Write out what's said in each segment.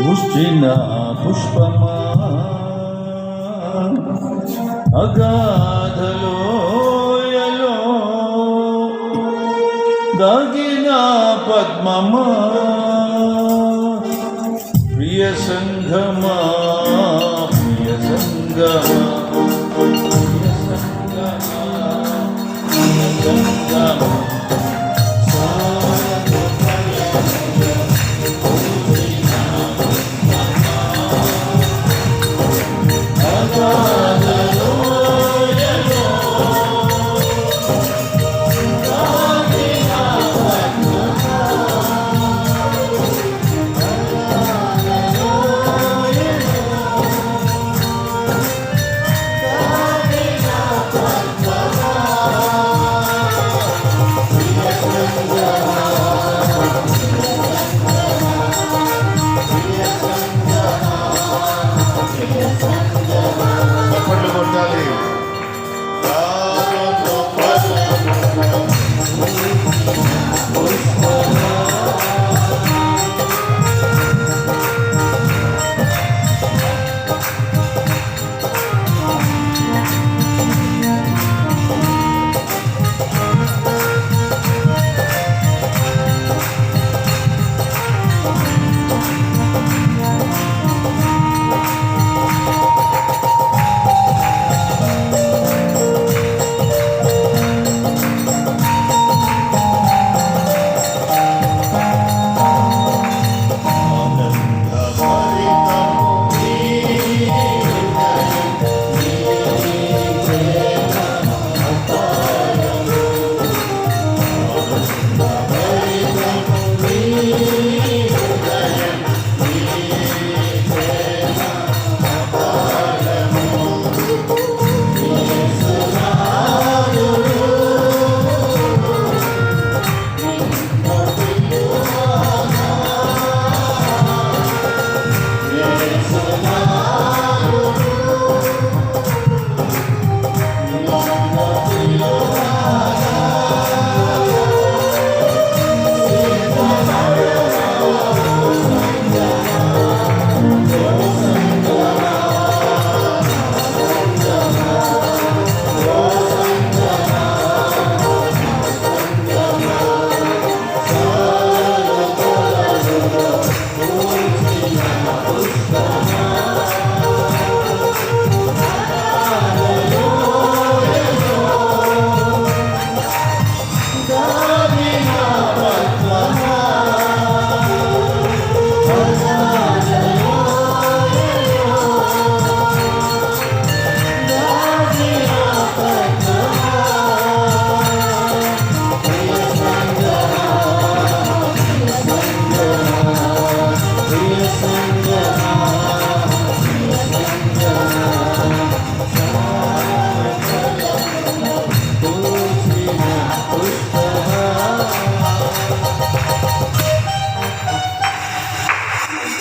పుష్టిన పుష్పమా అగాధలోయలో దాగిన పద్మమా ప్రియ సంగమా ప్రియ సంగమా ప్రియ సంగమా ప్రియ సంగమా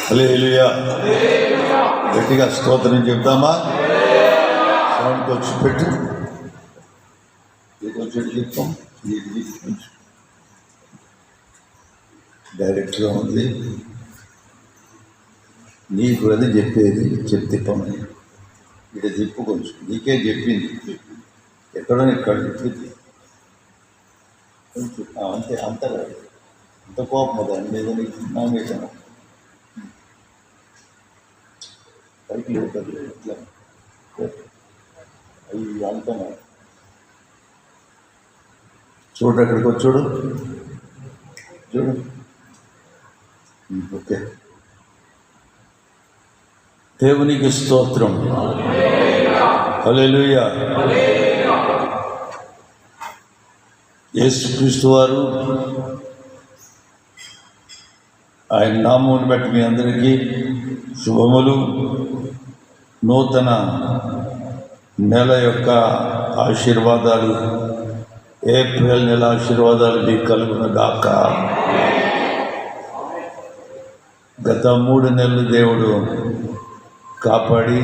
హల్లెలూయా. గట్టిగా స్తోత్రం చెప్తామా? సౌండ్కి వచ్చి పెట్టు. కొంచెం చెప్తాం. డైరెక్ట్గా ఉంది. నీకు అది చెప్పేది చెప్తిప్పమని ఇక్కడ చెప్పు. కొంచెం నీకే చెప్పింది. ఎక్కడో ఇక్కడ చెప్పింది కొంచెం అంతే. అంత కోపం దాని మీద నీకు నా మీద పైకి లేదు ఇట్లా అవి అంతా చూడు. అక్కడికి వచ్చాడు చూడు. ఓకే. దేవునికి స్తోత్రం. హల్లెలూయా. యేసుక్రీస్తు వారు ఆయన నామమును బట్టి మీ అందరికీ శుభములు. నూతన నెల యొక్క ఆశీర్వాదాలు, ఏప్రిల్ నెల ఆశీర్వాదాలు మీకు కలుగునగాక. గత 3 నెలలు దేవుడు కాపాడి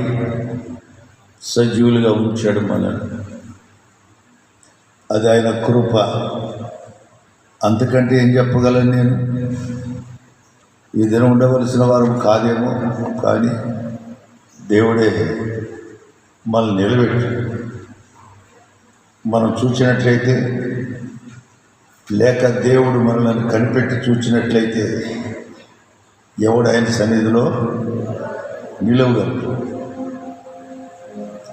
సజీవులుగా ఉంచాడు మనల్ని. అది ఆయన కృప. అంతకంటే ఏం చెప్పగలను నేను? ఈ దినం ఉండవలసిన వారు కాదేమో, కానీ దేవుడే మనల్ని నిలబెట్టి మనం చూసినట్లయితే, లేక దేవుడు మనల్ని కనిపెట్టి చూచినట్లయితే ఎవడు ఆయన సన్నిధిలో నిలవగలడు.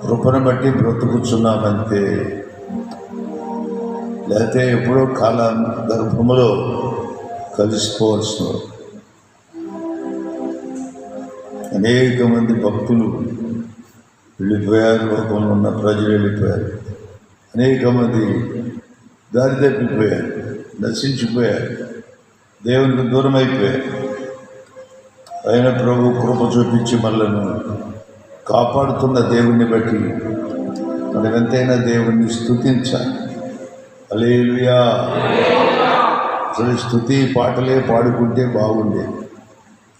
కృపను బట్టి బ్రతుకుతున్నామంతే, లేకపోతే ఎప్పుడో కాలం గర్భములో కలిసిపోవాల్సిన. అనేక మంది భక్తులు వెళ్ళిపోయారు, లోకంలో ఉన్న ప్రజలు వెళ్ళిపోయారు. అనేక మంది దారి తప్పిపోయారు, నశించిపోయారు, దేవునికి దూరం అయిపోయారు. ఆయన ప్రభు కృప చూపించి మనలను కాపాడుతున్న దేవుణ్ణి బట్టి మనం ఎంతైనా దేవుణ్ణి స్తుతించాలి. హల్లెలూయా. అసలు స్తుతి పాటలే పాడుకుంటే బాగుండేది.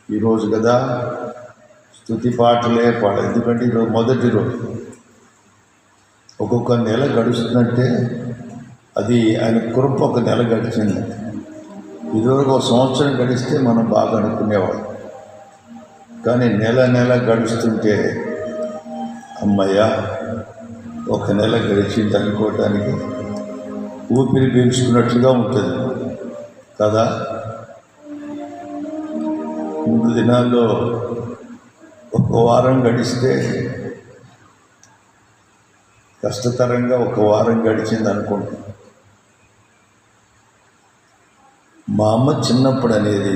ఈరోజు కదా స్తుతి పాటలే ఎందుకంటే ఈరోజు మొదటి రోజు. ఒక్కొక్క నెల గడుస్తుందంటే అది ఆయన కృప. ఒక నెల గడిచింది. ఇదివరకు ఒక సంవత్సరం గడిస్తే మనం బాగా అనుకునేవాళ్ళం. కానీ నెల నెల గడుస్తుంటే అమ్మయ్య ఒక నెల గడిచింది అనుకోవటానికి ఊపిరి పీల్చుకున్నట్లుగా ఉంటుంది కదా. ముందు దినాల్లో ఒక వారం గడిస్తే కష్టతరంగా ఒక వారం గడిచింది అనుకుంటాం. మా అమ్మ చిన్నప్పుడు అనేది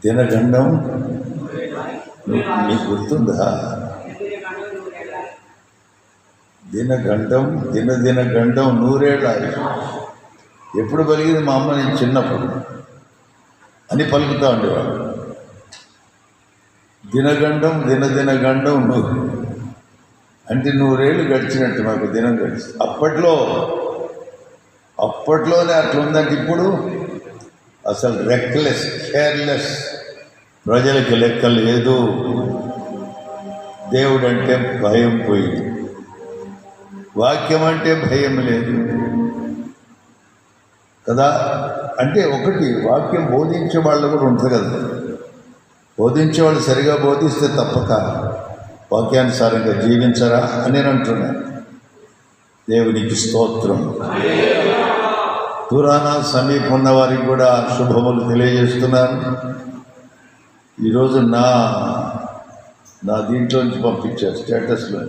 దినగండం, మీకు గుర్తుందా? దినగండం, దినగండం 100 ఏళ్ళ ఆయుష్. ఎప్పుడు పలిగింది మా అమ్మ? నేను చిన్నప్పుడు అని పలుకుతూ ఉండేవాడు. దినగండం, దినగండం 100 అంటే 100 ఏళ్ళు గడిచినట్టు మాకు దినం గడిచి. అప్పట్లోనే అట్లా ఉందంటే ఇప్పుడు అసలు రెక్లెస్, కేర్లెస్, ప్రజలకి లెక్క లేదు. దేవుడు అంటే భయం పోయింది, వాక్యం అంటే భయం లేదు కదా. అంటే ఒకటి వాక్యం బోధించే వాళ్ళు కూడా ఉంటుంది కదా. బోధించే వాళ్ళు సరిగా బోధిస్తే తప్పక వాక్యానుసారంగా జీవించరా అని నేను అంటున్నాను. దేవునికి స్తోత్రం. దూరాన సమీపం ఉన్న వారికి కూడా శుభములు తెలియజేస్తున్నాను. ఈరోజు నా దీంట్లోంచి పంపించారు స్టేటస్లో.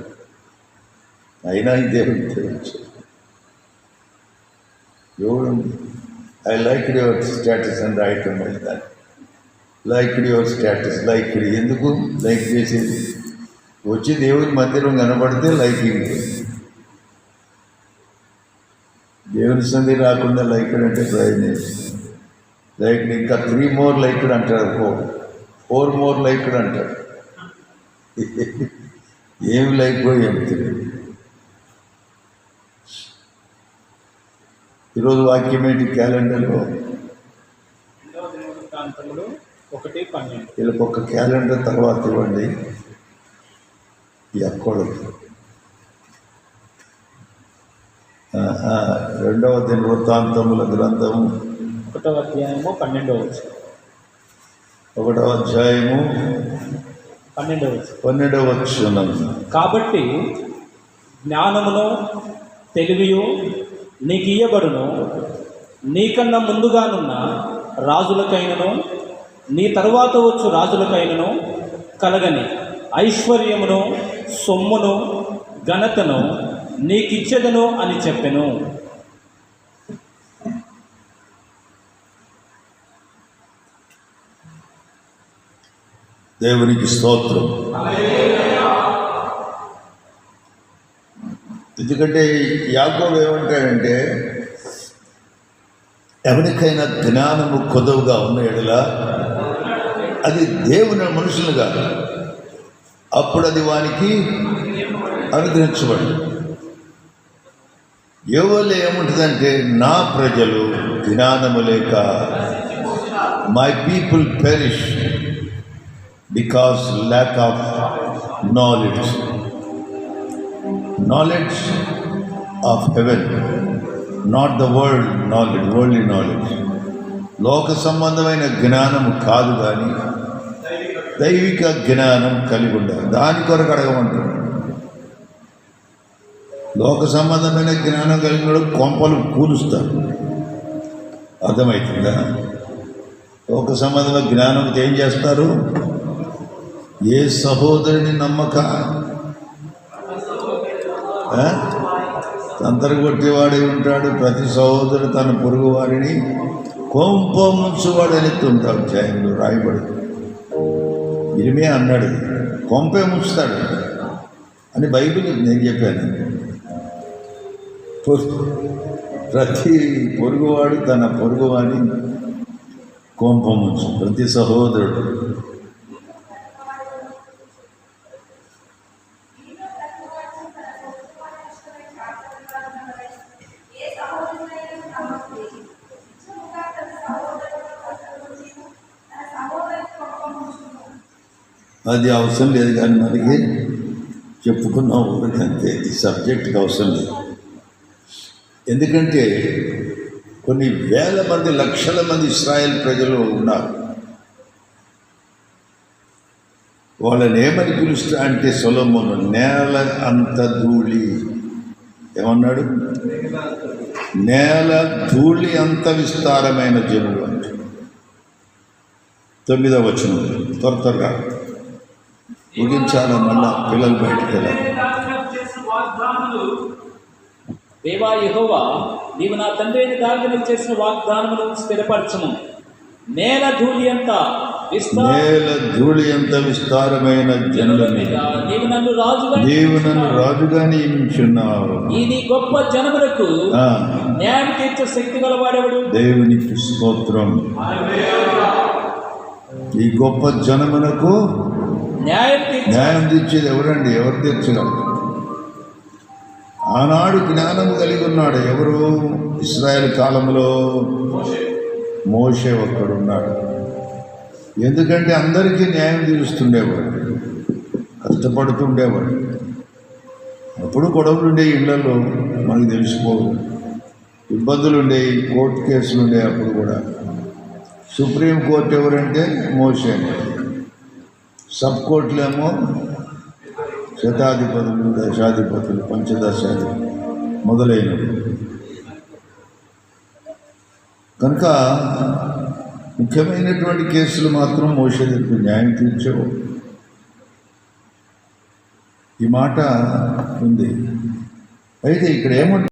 అయినా ఈ దేవుడికి తెలియచ్చు. ఎవడుంది ఐ లైక్ యువర్ స్టేటస్ అని రాయటం వెళ్తాను. లైక్ యువర్ స్టేటస్, లైక్ ఎందుకు లైక్ చేసేది? వచ్చి దేవుని మందిరం కనబడితే లైకింగ్. దేవుని సంధి రాకుండా లైక్డ్ అంటే ప్రయోజనం. లైక్డ్ ఇంకా 3 more లైక్డ్ అంటాడు, 4 more లైక్డ్ అంటాడు. ఏమి లైక్ ఏమి తెలియదు. ఈరోజు వాక్యం ఏంటి క్యాలెండర్లో? వీళ్ళకి ఒక క్యాలెండర్ తర్వాత ఇవ్వండి ఈ అక్కోళ్ళకి. 2వ దినవృత్తాంతముల గ్రంథము 1వ అధ్యాయము 12వ వచనం. 1వ అధ్యాయము 12వ వచనం. కాబట్టి జ్ఞానమును తెలివియు నీకు ఇయ్యబడును, నీకన్నా ముందుగానున్న రాజులకైనను నీ తరువాత వచ్చు రాజులకైనను కలగని ఐశ్వర్యమును సొమ్మును ఘనతను నీకిచ్చెదను అని చెప్పెను. దేవునికి స్తోత్రం. ఎందుకంటే యాకోబు ఏమంటాడంటే, ఎవరికైనా జ్ఞానము కొదవగా ఉన్న ఎడల అది దేవుని మనుషులు కాదు, అప్పుడు అది వానికి అనుగ్రహించబడు. యోవేలు ఏముంటుందంటే, నా ప్రజలు జ్ఞానము లేక my people perish because lack of knowledge. Knowledge of heaven, not the worldly knowledge. లోక సంబంధమైన జ్ఞానం కాదు, కానీ దైవిక జ్ఞానం కలిగి ఉండాలి. దాని కొరకు అడగమంటున్నాడు. లోక సంబంధమైన జ్ఞానం కలిగిన కొంపలు కూలుస్తారు. అర్థమవుతుందా? లోక సంబంధమైన జ్ఞానంతో ఏం చేస్తారు? ఏ సహోదరుని నమ్మక తంతరగొట్టేవాడే ఉంటాడు. ప్రతి సహోదరుడు తన పొరుగు వారిని కొంప ముంచువాడు అనేస్తుంటాడు. అధ్యాయంలో రాయబడి ఇరిమే అన్నాడు, కొంపే ముంచుతాడు అని బైబిల్ నేను చెప్పాను. ప్రతి పొరుగువాడు తన పొరుగువాని కొంప ముంచు, ప్రతి సహోదరుడు. అది అవసరం లేదు, కానీ మనకి చెప్పుకున్న ఊరికంతే. ఈ సబ్జెక్ట్కి అవసరం లేదు. ఎందుకంటే కొన్ని వేల మంది, లక్షల మంది ఇశ్రాయేల్ ప్రజలు ఉన్నారు. వాళ్ళని ఏమని పిలుస్తా అంటే సొలొమోను నేల అంత ధూళి, ఏమన్నాడు? నేల ధూళి అంత విస్తారమైన జనులు అంటే. 9వ వచనం త్వరగా ముగించాలి, మళ్ళా పిల్లలు బయటికి వెళ్ళాలి. దేవా యెహోవా, నీవు నా తండ్రి అయిన దావీదుకు చేసిన వాగ్దానములను స్థిరపరచుము. నేల ధూళి అంత విస్తారమైన జనుల మీద నీవు నన్ను రాజుగా నియమించున్నావు. ఈ నీ గొప్ప జనములకు న్యాయం తీర్చే శక్తి గలవాడెవడు? దేవునికి స్తోత్రం. ఈ గొప్ప జనమునకు న్యాయం తీర్చేది ఎవరండి? ఎవరు తీర్చగలరు? ఆనాడు జ్ఞానము కలిగి ఉన్నాడు. ఎవరు? ఇశ్రాయేల్ కాలంలో మోషే ఒక్కడున్నాడు. ఎందుకంటే అందరికీ న్యాయం తీరుస్తుండేవాడు, కష్టపడుతుండేవాడు. అప్పుడు గొడవలు ఉండే, ఇళ్లలో మనకు తెలిసిపోవు, ఇబ్బందులు ఉండేవి, కోర్టు కేసులు ఉండేవి. అప్పుడు కూడా సుప్రీం కోర్టు ఎవరంటే మోషే, సబ్ కోర్టులేమో శతాధిపతులు, దశాధిపతులు, పంచదశాధిపతులు మొదలైనవి. కనుక ముఖ్యమైనటువంటి కేసులు మాత్రం మోషే దగ్గర న్యాయం తీర్చేవు. ఈ మాట ఉంది. అయితే ఇక్కడ ఏమంటే